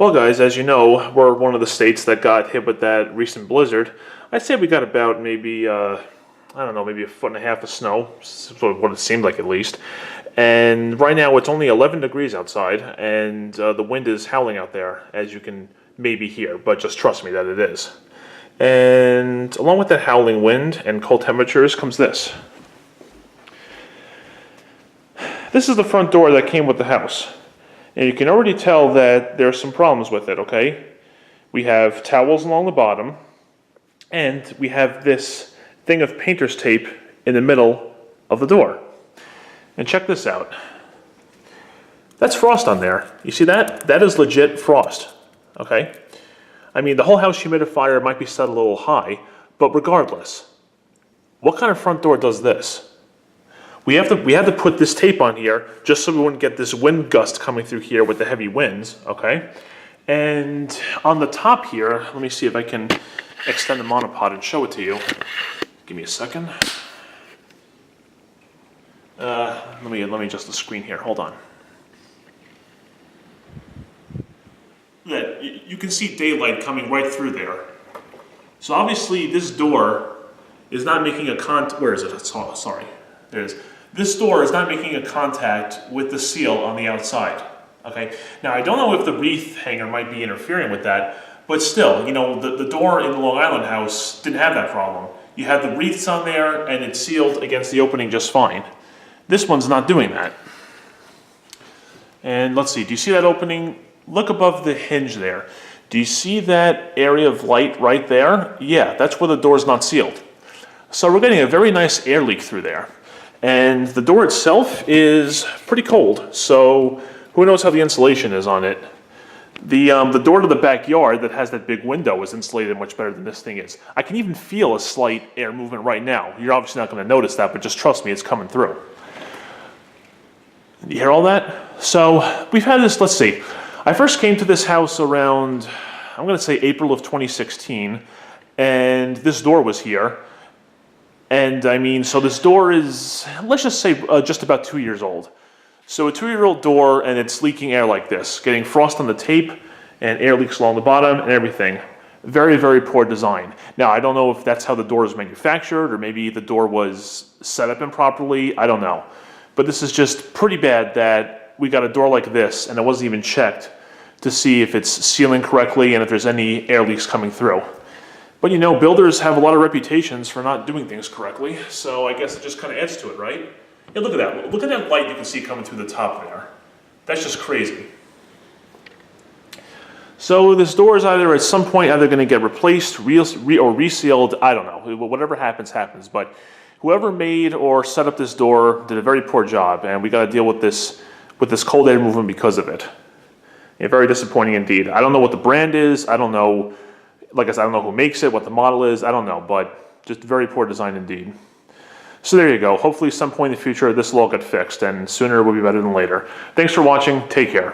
Well, guys, as you know, we're one of the states that got hit with that recent blizzard. I'd say we got about maybe, I don't know, maybe 1.5 feet of snow, what it seemed like at least. And right now it's only 11 degrees outside, and the wind is howling out there, as you can maybe hear, but just trust me that it is. And along with that howling wind and cold temperatures comes this. This is the front door that came with the house. And you can already tell that there's some problems with it, okay? We have towels along the bottom, and we have this thing of painter's tape in the middle of the door. And check this out. That's frost on there. You see that? That is legit frost, okay? I mean, the whole house humidifier might be set a little high, but regardless, what kind of front door does this? We had to put this tape on here just so we wouldn't get this wind gust coming through here with the heavy winds, okay? And on the top here, let me see if I can extend the monopod and show it to you. Give me a second. Let me adjust the screen here. Hold on. You can see daylight coming right through there. So obviously this door is not making a where is it? Sorry. There it is. This door is not making a contact with the seal on the outside. Okay. Now I don't know if the wreath hanger might be interfering with that, but still, you know, the door in the Long Island house didn't have that problem. You had the wreaths on there and it's sealed against the opening just fine. This one's not doing that. And let's see, do you see that opening? Look above the hinge there. Do you see that area of light right there? Yeah, that's where the door's not sealed. So we're getting a very nice air leak through there. And the door itself is pretty cold, so who knows how the insulation is on it. The door to the backyard that has that big window is insulated much better than this thing is. I can even feel a slight air movement right now. You're obviously not going to notice that, but just trust me, it's coming through. You hear all that? So we've had this, let's see. I first came to this house around, I'm going to say April of 2016, and this door was here. And I mean, so this door is, let's just say, just about 2 years old. So a 2-year-old door, and it's leaking air like this, getting frost on the tape, and air leaks along the bottom, and everything. Very, very poor design. Now, I don't know if that's how the door is manufactured, or maybe the door was set up improperly, I don't know. But this is just pretty bad that we got a door like this, and it wasn't even checked to see if it's sealing correctly and if there's any air leaks coming through. But you know, builders have a lot of reputations for not doing things correctly, so I guess it just kind of adds to it, right? Yeah, look at that. Look at that light you can see coming through the top there. That's just crazy. So this door is either at some point either going to get replaced or resealed. I don't know. Whatever happens, happens. But whoever made or set up this door did a very poor job, and we got to deal with this cold air movement because of it. Yeah, very disappointing indeed. I don't know what the brand is. I don't know. Like I said, I don't know who makes it, what the model is, I don't know, but just very poor design indeed. So there you go. Hopefully some point in the future this will all get fixed, and sooner will be better than later. Thanks for watching. Take care.